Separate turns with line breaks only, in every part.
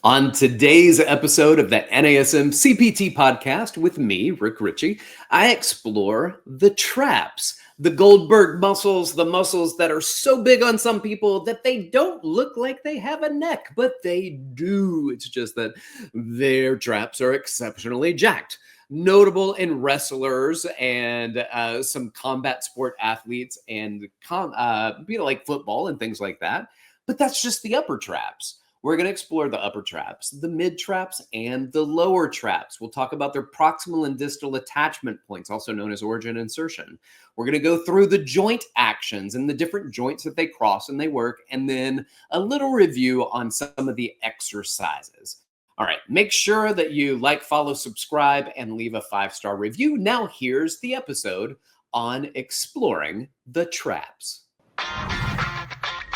On today's episode of the NASM CPT Podcast with me, Rick Richey, I explore the traps, the Goldberg muscles, the muscles that are so big on some people that they don't look like they have a neck, but they do. It's just that their traps are exceptionally jacked. Notable in wrestlers and some combat sport athletes and like football and things like that. But that's just the upper traps. We're going to explore the upper traps, the mid traps, and the lower traps. We'll talk about their proximal and distal attachment points, also known as origin insertion. We're going to go through the joint actions and the different joints that they cross and they work, and then a little review on some of the exercises. All right, make sure that you like, follow, subscribe, and leave a 5-star review. Now here's the episode on exploring the traps.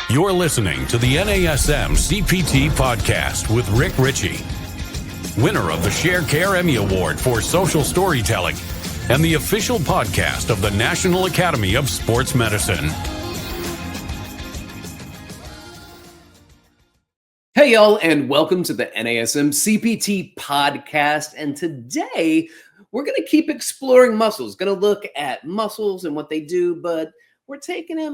You're listening to the NASM CPT Podcast with Rick Richey, winner of the Share Care Emmy Award for Social Storytelling and the official podcast of the National Academy of Sports Medicine.
Hey, y'all, and welcome to the NASM CPT Podcast. And today, we're going to keep exploring muscles, going to look at muscles and what they do, but we're taking it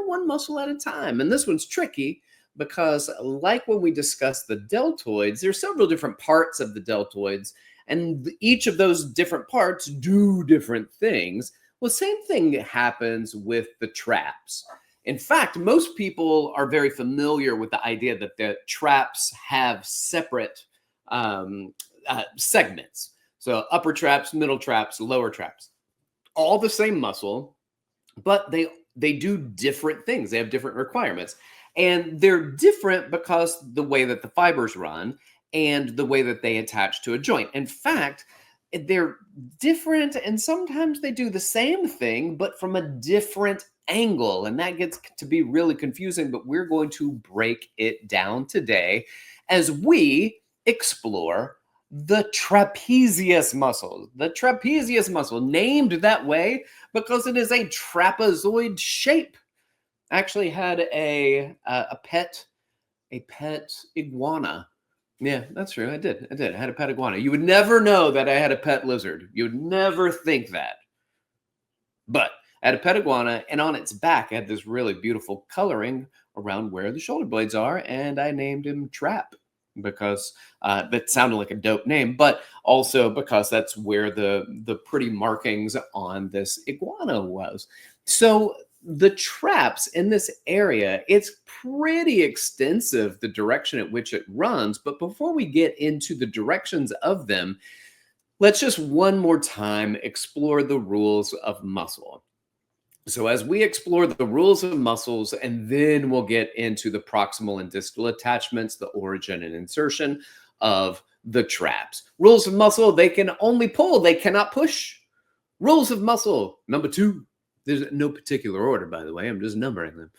one muscle at a time. And this one's tricky because, like when we discussed the deltoids, there's several different parts of the deltoids, and each of those different parts do different things. Well, same thing happens with the traps. In fact, most people are very familiar with the idea that the traps have separate segments. So upper traps, middle traps, lower traps, all the same muscle, but they do different things. They have different requirements. And they're different because the way that the fibers run and the way that they attach to a joint. In fact, they're different, and sometimes they do the same thing, but from a different angle. And that gets to be really confusing, but we're going to break it down today as we explore the trapezius muscle. The trapezius muscle, named that way because it is a trapezoid shape. I actually had a pet iguana. Yeah, that's true. I did. I had a pet iguana. You would never know that I had a pet lizard. You would never think that. But I had a pet iguana, and on its back, I had this really beautiful coloring around where the shoulder blades are, and I named him Trap because that sounded like a dope name, but also because that's where the pretty markings on this iguana was. So the traps in this area, it's pretty extensive, the direction at which it runs. But before we get into the directions of them, let's just one more time explore the rules of muscle. So as we explore the rules of muscles, and then we'll get into the proximal and distal attachments, the origin and insertion of the traps. Rules of muscle, they can only pull, they cannot push. Rules of muscle, number 2. There's no particular order, by the way. I'm just numbering them.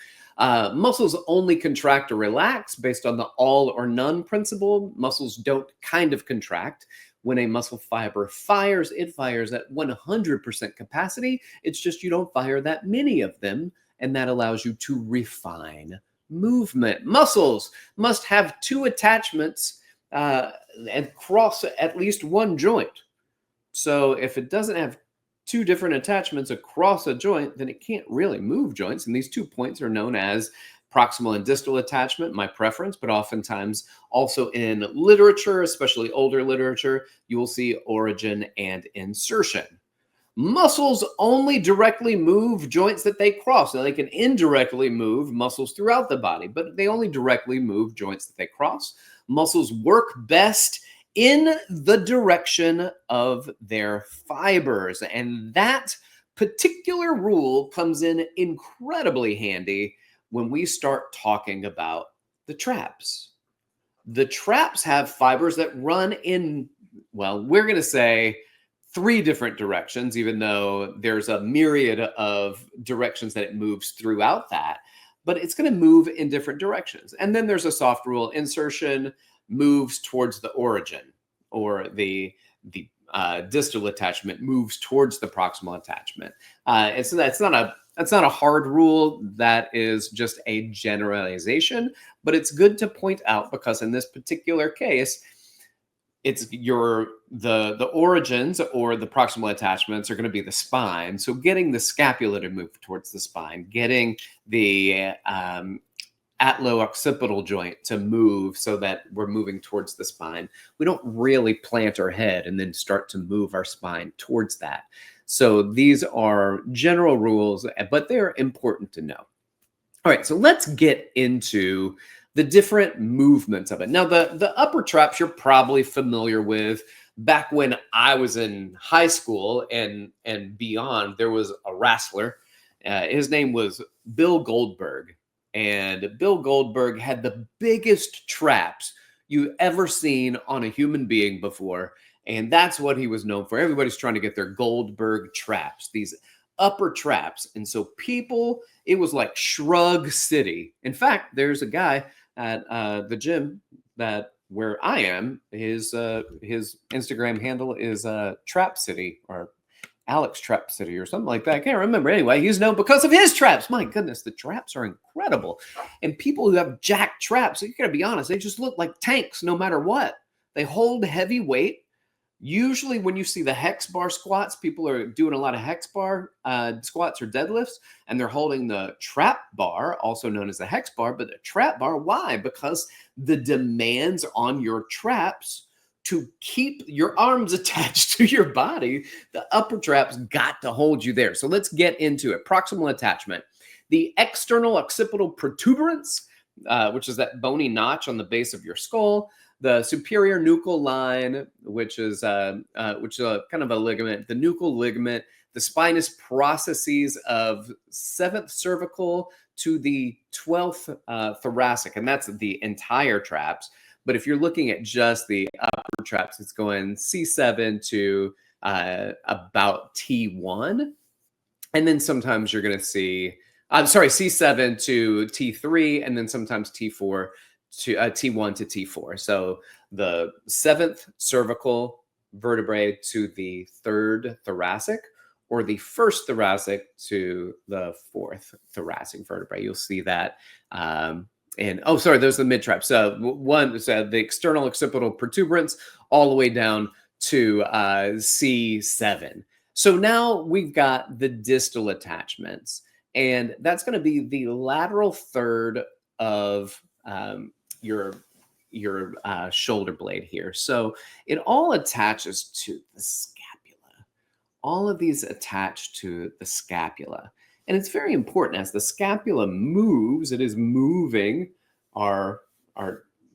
Muscles only contract or relax based on the all or none principle. Muscles don't kind of contract. When a muscle fiber fires, it fires at 100% capacity. It's just you don't fire that many of them, and that allows you to refine movement. Muscles must have 2 attachments and cross at least one joint. So if it doesn't have 2 different attachments across a joint, then it can't really move joints. And these 2 points are known as proximal and distal attachment, my preference, but oftentimes also in literature, especially older literature, you will see origin and insertion. Muscles only directly move joints that they cross. Now, they can indirectly move muscles throughout the body, but they only directly move joints that they cross. Muscles work best in the direction of their fibers. And that particular rule comes in incredibly handy when we start talking about the traps. The traps have fibers that run in, well, we're going to say 3 different directions, even though there's a myriad of directions that it moves throughout that, but it's going to move in different directions. And then there's a soft rule. Insertion moves towards the origin, or the distal attachment moves towards the proximal attachment. And so that's not That's not a hard rule. That is just a generalization, but it's good to point out because in this particular case, it's the origins or the proximal attachments are going to be the spine. So getting the scapula to move towards the spine, getting the atlo-occipital joint to move so that we're moving towards the spine. We don't really plant our head and then start to move our spine towards that. So these are general rules, but they're important to know. All right, so let's get into the different movements of it. Now, the upper traps you're probably familiar with. Back when I was in high school and beyond, there was a wrestler. His name was Bill Goldberg. And Bill Goldberg had the biggest traps you ever seen on a human being before. And that's what he was known for. Everybody's trying to get their Goldberg traps, these upper traps. And so people, it was like Shrug City. In fact, there's a guy at the gym where I am. His Instagram handle is Trap City or Alex Trap City or something like that. I can't remember. Anyway, he's known because of his traps. My goodness, the traps are incredible. And people who have jack traps, you gotta be honest, they just look like tanks no matter what. They hold heavy weight. Usually when you see the hex bar squats, people are doing a lot of hex bar squats or deadlifts, and they're holding the trap bar, also known as the hex bar, but the trap bar, why? Because the demands on your traps to keep your arms attached to your body, the upper traps got to hold you there. So let's get into it. Proximal attachment. The external occipital protuberance, which is that bony notch on the base of your skull. The superior nuchal line, which is kind of a ligament. The nuchal ligament. The spinous processes of 7th cervical to the 12th thoracic, and that's the entire traps. But if you're looking at just the upper traps, it's going C7 to about T1. And then sometimes you're going to see, C7 to T3, and then sometimes T4 to T1 to T4. So the 7th cervical vertebrae to the 3rd thoracic, or the 1st thoracic to the 4th thoracic vertebrae. You'll see that. Those are the mid traps. So one is the external occipital protuberance all the way down to C7. So now we've got the distal attachments, and that's going to be the lateral third of your shoulder blade here. So it all attaches to the scapula. All of these attach to the scapula. And it's very important as the scapula moves, it is moving our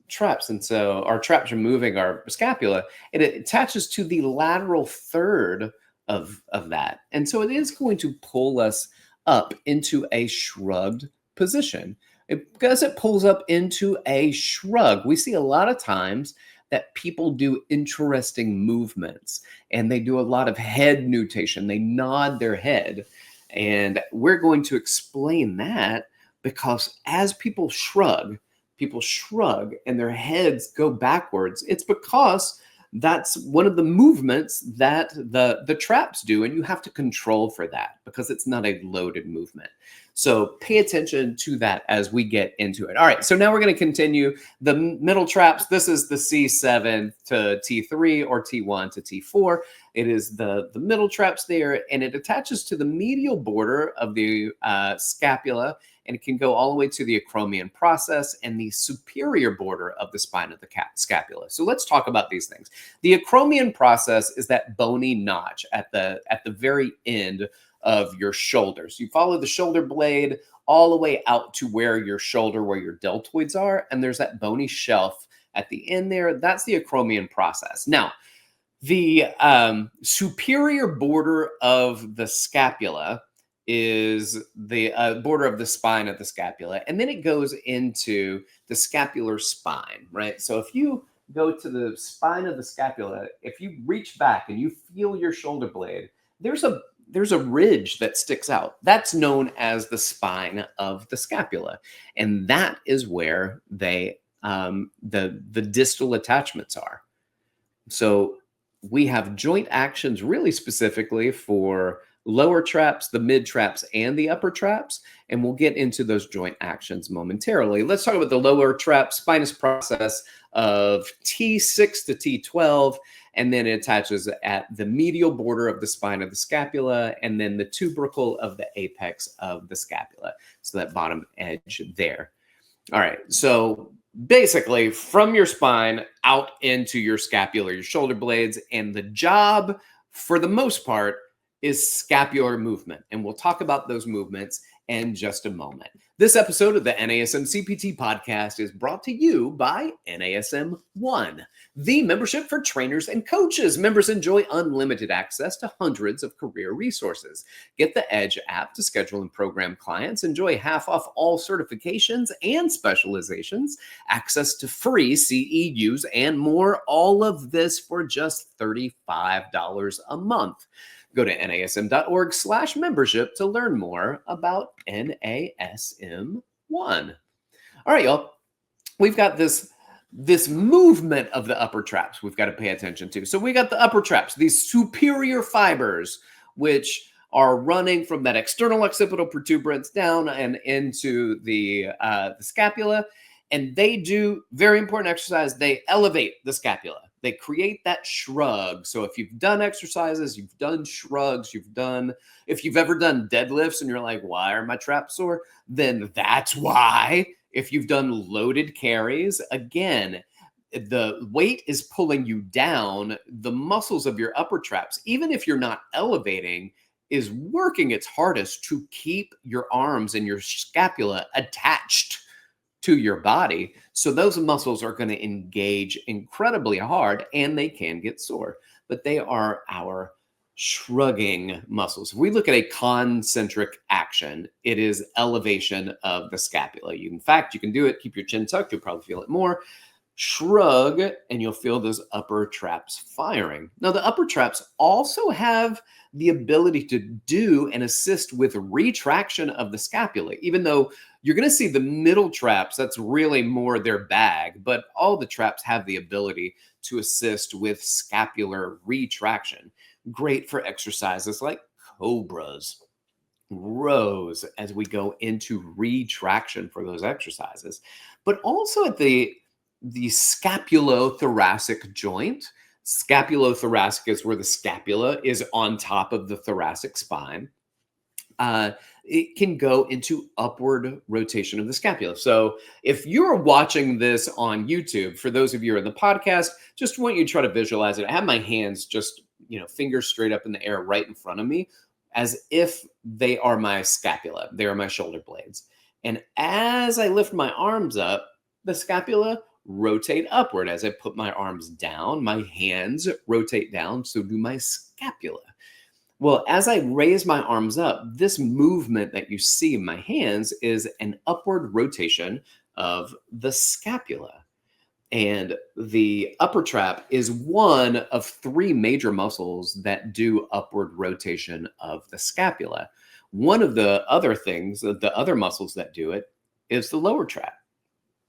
traps. And so our traps are moving our scapula, and it attaches to the lateral third of that. And so it is going to pull us up into a shrugged position. Because it pulls up into a shrug, we see a lot of times that people do interesting movements, and they do a lot of head nutation. They nod their head. And we're going to explain that because as people shrug and their heads go backwards. It's because that's one of the movements that the traps do, and you have to control for that because it's not a loaded movement. So pay attention to that as we get into it. All right, so now we're going to continue the middle traps. This is the C7 to T3 or T1 to T4. It is the middle traps there, and it attaches to the medial border of the scapula, and it can go all the way to the acromion process and the superior border of the spine of the scapula. So let's talk about these things. The acromion process is that bony notch at the very end of your shoulders. You follow the shoulder blade all the way out to where your deltoids are, and there's that bony shelf at the end there. That's the acromion process. Now, the superior border of the scapula is the border of the spine of the scapula, and then it goes into the scapular spine, right? So if you go to the spine of the scapula, if you reach back and you feel your shoulder blade, there's a ridge that sticks out. That's known as the spine of the scapula, and that is where the distal attachments are. So we have joint actions really specifically for lower traps, the mid traps, and the upper traps. And we'll get into those joint actions momentarily. Let's talk about the lower trap spinous process of T6 to T12. And then it attaches at the medial border of the spine of the scapula, and then the tubercle of the apex of the scapula. So that bottom edge there. All right. So basically from your spine out into your scapula, your shoulder blades, and the job for the most part is scapular movement. And we'll talk about those movements in just a moment. This episode of the NASM CPT Podcast is brought to you by NASM One, the membership for trainers and coaches. Members enjoy unlimited access to hundreds of career resources. Get the Edge app to schedule and program clients. Enjoy half off all certifications and specializations, access to free CEUs, and more. All of this for just $35 a month. Go to nasm.org/membership to learn more about NASM One. All right, y'all. We've got this movement of the upper traps we've got to pay attention to. So we got the upper traps, these superior fibers, which are running from that external occipital protuberance down and into the scapula. And they do very important exercise. They elevate the scapula. They create that shrug. So if you've done exercises, you've done shrugs, if you've ever done deadlifts and you're like, why are my traps sore? Then that's why. If you've done loaded carries, again, the weight is pulling you down. The muscles of your upper traps, even if you're not elevating, is working its hardest to keep your arms and your scapula attached to your body. So those muscles are going to engage incredibly hard and they can get sore, but they are our shrugging muscles. If we look at a concentric action, it is elevation of the scapula. In fact, you can do it, keep your chin tucked, you'll probably feel it more. Shrug, and you'll feel those upper traps firing. Now, the upper traps also have the ability to do and assist with retraction of the scapula, even though you're going to see the middle traps, that's really more their bag, but all the traps have the ability to assist with scapular retraction. Great for exercises like cobras, rows, as we go into retraction for those exercises, but also at the scapulothoracic joint. Scapulothoracic is where the scapula is on top of the thoracic spine. It can go into upward rotation of the scapula. So if you're watching this on YouTube, for those of you in the podcast, just want you to try to visualize it. I have my hands just, fingers straight up in the air right in front of me, as if they are my scapula. They are my shoulder blades. And as I lift my arms up, the scapula rotate upward. As I put my arms down, my hands rotate down. So do my scapula. Well, as I raise my arms up, this movement that you see in my hands is an upward rotation of the scapula. And the upper trap is one of three major muscles that do upward rotation of the scapula. One of the other things, the other muscles that do it, is the lower trap,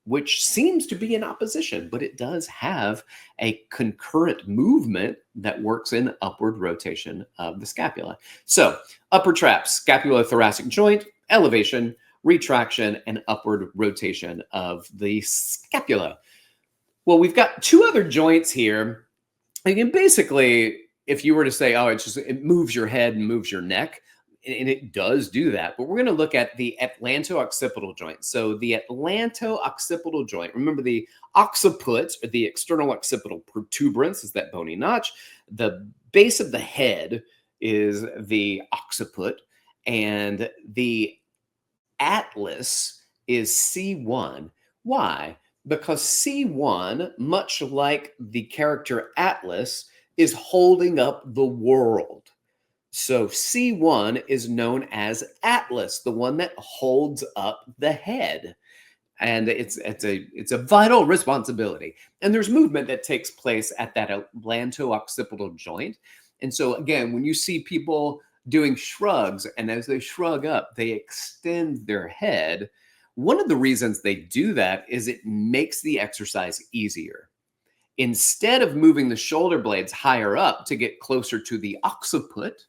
which seems to be in opposition, but it does have a concurrent movement that works in upward rotation of the scapula. So upper traps, scapulothoracic joint, elevation, retraction, and upward rotation of the scapula. Well, we've got two other joints here. And basically, if you were to say, oh, it moves your head and moves your neck, and it does do that, but we're going to look at the atlanto-occipital joint. So the atlanto-occipital joint, remember the occiput, or the external occipital protuberance, is that bony notch. The base of the head is the occiput, and the atlas is C1. Why? Because C1, much like the character Atlas, is holding up the world. So C1 is known as Atlas, the one that holds up the head. And it's a vital responsibility. And there's movement that takes place at that atlanto-occipital joint. And so again, when you see people doing shrugs, and as they shrug up, they extend their head, one of the reasons they do that is it makes the exercise easier. Instead of moving the shoulder blades higher up to get closer to the occiput,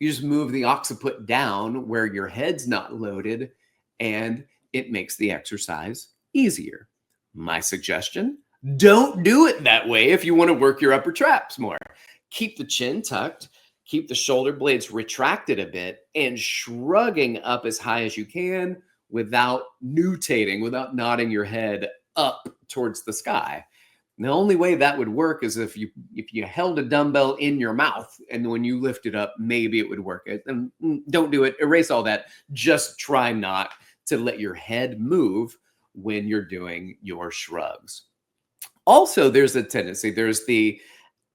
You just move the occiput down where your head's not loaded, and it makes the exercise easier. My suggestion, don't do it that way if you want to work your upper traps more. Keep the chin tucked, keep the shoulder blades retracted a bit, and shrugging up as high as you can without nutating, without nodding your head up towards the sky. And the only way that would work is if you held a dumbbell in your mouth, and when you lift it up, maybe it would work. And don't do it. Erase all that. Just try not to let your head move when you're doing your shrugs. Also, there's a tendency, there's the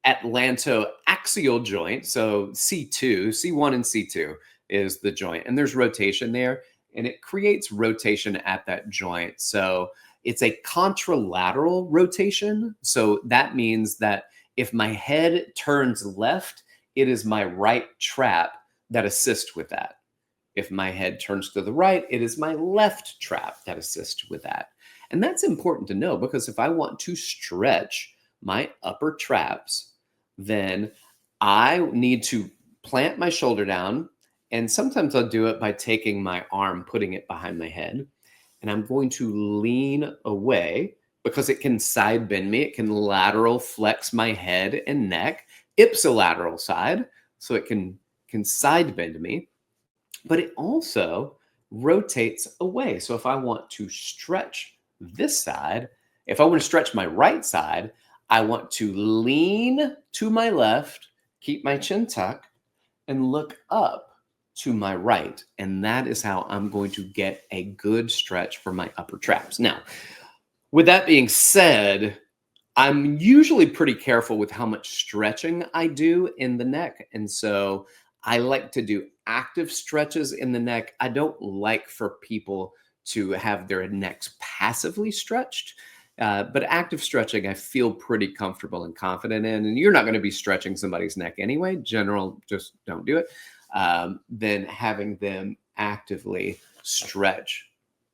atlantoaxial joint. So C1 and C2 is the joint, and there's rotation there, and it creates rotation at that joint. So it's a contralateral rotation. So that means that if my head turns left, it is my right trap that assists with that. If my head turns to the right, it is my left trap that assists with that. And that's important to know, because if I want to stretch my upper traps, then I need to plant my shoulder down. And sometimes I'll do it by taking my arm, putting it behind my head. And I'm going to lean away, because it can side bend me. It can lateral flex my head and neck, ipsilateral side. So it can side bend me, but it also rotates away. So if I want to stretch this side, if I want to stretch my right side, I want to lean to my left, keep my chin tucked, and look up to my right. And that is how I'm going to get a good stretch for my upper traps. Now, with that being said, I'm usually pretty careful with how much stretching I do in the neck. And so I like to do active stretches in the neck. I don't like for people to have their necks passively stretched. But active stretching, I feel pretty comfortable and confident in. And you're not going to be stretching somebody's neck anyway. General, just don't do it. Then having them actively stretch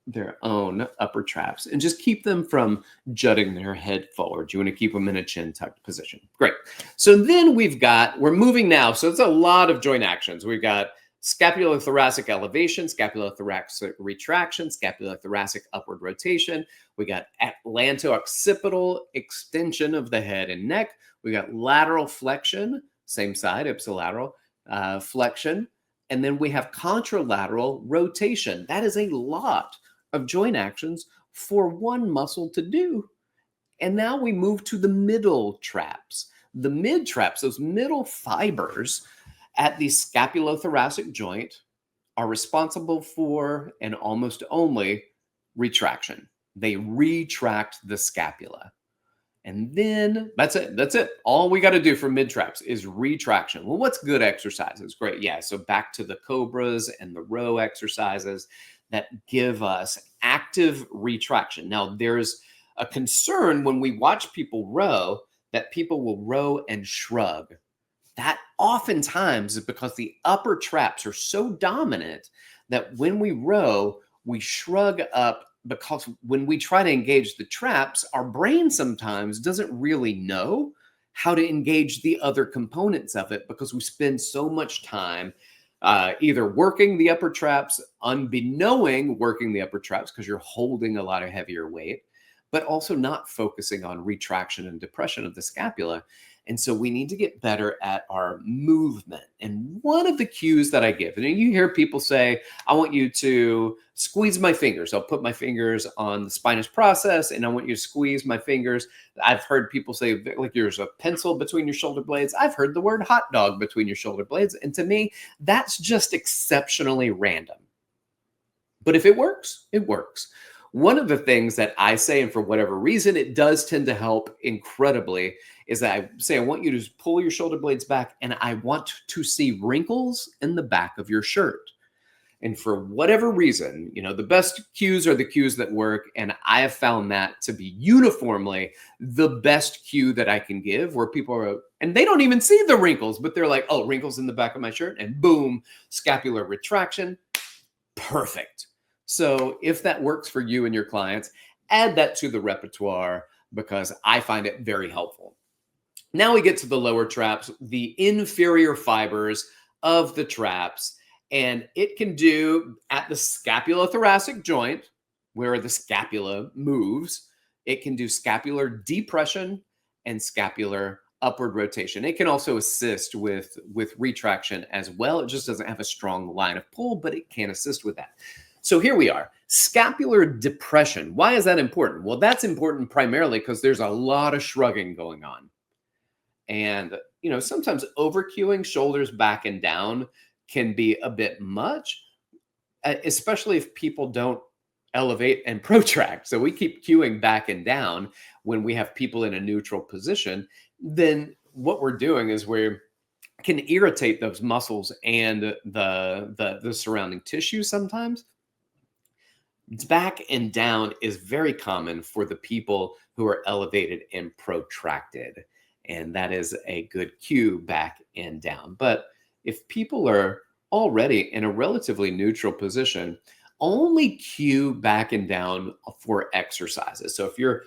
their own upper traps and just keep them from jutting their head forward. You want to keep them in a chin tucked position. Great. So then we're moving now. So it's a lot of joint actions. We've got scapulothoracic elevation, scapulothoracic retraction, scapulothoracic upward rotation. We got atlanto-occipital extension of the head and neck. We got lateral flexion, same side, ipsilateral flexion. And then we have contralateral rotation. That is a lot of joint actions for one muscle to do. And now we move to the middle traps. The mid traps, those middle fibers at the scapulothoracic joint, are responsible for and almost only retraction. They retract the scapula. And then that's it. That's it. All we got to do for mid traps is retraction. Well, what's good exercises? Great. Yeah. So back to the cobras and the row exercises that give us active retraction. Now, there's a concern when we watch people row that people will row and shrug. That oftentimes is because the upper traps are so dominant that when we row, we shrug up, because when we try to engage the traps, our brain sometimes doesn't really know how to engage the other components of it, because we spend so much time either working the upper traps, unbeknowing working the upper traps because you're holding a lot of heavier weight, but also not focusing on retraction and depression of the scapula. And so we need to get better at our movement. And one of the cues that I give, and you hear people say, I want you to squeeze my fingers. I'll put my fingers on the spinous process and I want you to squeeze my fingers. I've heard people say, like, there's a pencil between your shoulder blades. I've heard the word hot dog between your shoulder blades. And to me, that's just exceptionally random. But if it works, it works. One of the things that I say, and for whatever reason, it does tend to help incredibly, is that I say, I want you to pull your shoulder blades back and I want to see wrinkles in the back of your shirt. And for whatever reason, the best cues are the cues that work. And I have found that to be uniformly the best cue that I can give, where people are, and they don't even see the wrinkles, but they're like, oh, wrinkles in the back of my shirt, and boom, scapular retraction. Perfect. So if that works for you and your clients, add that to the repertoire, because I find it very helpful. Now we get to the lower traps, the inferior fibers of the traps. And it can do at the scapulothoracic joint, where the scapula moves, it can do scapular depression and scapular upward rotation. It can also assist with retraction as well. It just doesn't have a strong line of pull, but it can assist with that. So here we are, scapular depression. Why is that important? Well, that's important primarily because there's a lot of shrugging going on. And, sometimes overcuing shoulders back and down can be a bit much, especially if people don't elevate and protract. So we keep cueing back and down when we have people in a neutral position. Then what we're doing is we can irritate those muscles and the surrounding tissue sometimes. Back and down is very common for the people who are elevated and protracted. And that is a good cue, back and down. But if people are already in a relatively neutral position, only cue back and down for exercises. So if you're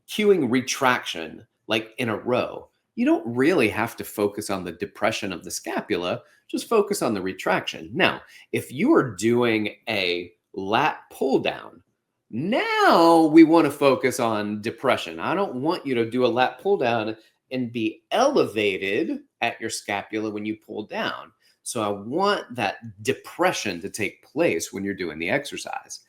cueing retraction, like in a row, you don't really have to focus on the depression of the scapula, just focus on the retraction. Now, if you are doing a lat pull down, now we want to focus on depression. I don't want you to do a lat pull down and be elevated at your scapula when you pull down. So I want that depression to take place when you're doing the exercise.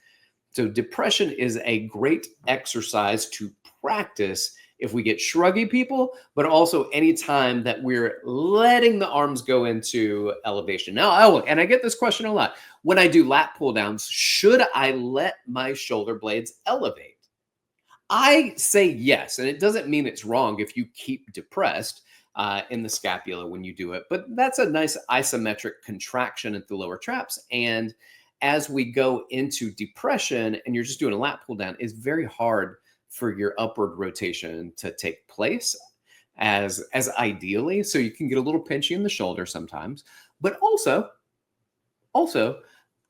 So depression is a great exercise to practice if we get shruggy people, but also anytime that we're letting the arms go into elevation. Now, and I get this question a lot. When I do lat pull downs, should I let my shoulder blades elevate? I say yes, and it doesn't mean it's wrong if you keep depressed in the scapula when you do it, but that's a nice isometric contraction at the lower traps. And as we go into depression and you're just doing a lat pull down, it's very hard for your upward rotation to take place as ideally. So you can get a little pinchy in the shoulder sometimes, but also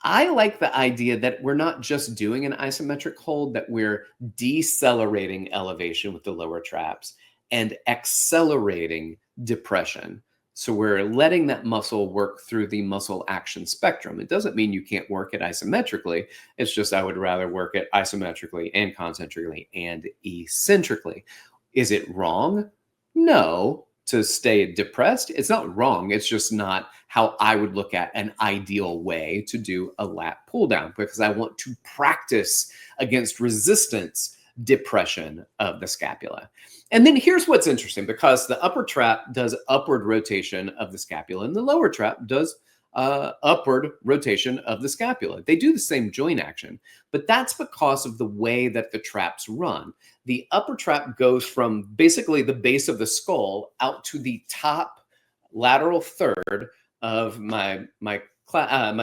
I like the idea that we're not just doing an isometric hold, that we're decelerating elevation with the lower traps and accelerating depression. So we're letting that muscle work through the muscle action spectrum. It doesn't mean you can't work it isometrically. It's just I would rather work it isometrically and concentrically and eccentrically. Is it wrong? No. To stay depressed, it's not wrong. It's just not how I would look at an ideal way to do a lat pull down, because I want to practice against resistance depression of the scapula. And then here's what's interesting, because the upper trap does upward rotation of the scapula and the lower trap does upward rotation of the scapula. They do the same joint action, but that's because of the way that the traps run. The upper trap goes from basically the base of the skull out to the top lateral third of my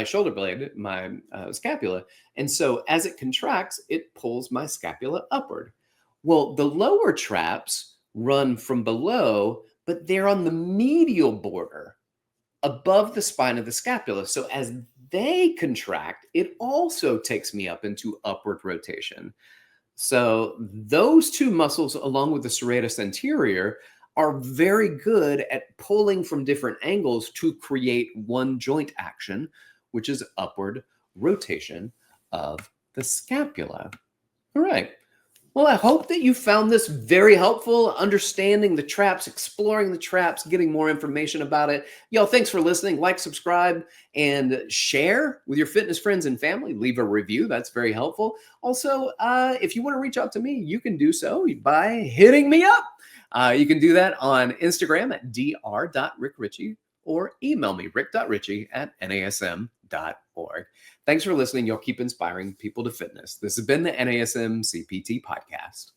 shoulder blade, my scapula. And so as it contracts, it pulls my scapula upward. Well, the lower traps run from below, but they're on the medial border above the spine of the scapula. So as they contract, it also takes me up into upward rotation. So those two muscles, along with the serratus anterior, are very good at pulling from different angles to create one joint action, which is upward rotation of the scapula. All right. Well, I hope that you found this very helpful, understanding the traps, exploring the traps, getting more information about it. Y'all, thanks for listening. Like, subscribe, and share with your fitness friends and family. Leave a review. That's very helpful. Also, if you want to reach out to me, you can do so by hitting me up. You can do that on Instagram at dr.rickrichey or email me, rick.richey@nasm.org. Thanks for listening. You'll keep inspiring people to fitness. This has been the NASM CPT Podcast.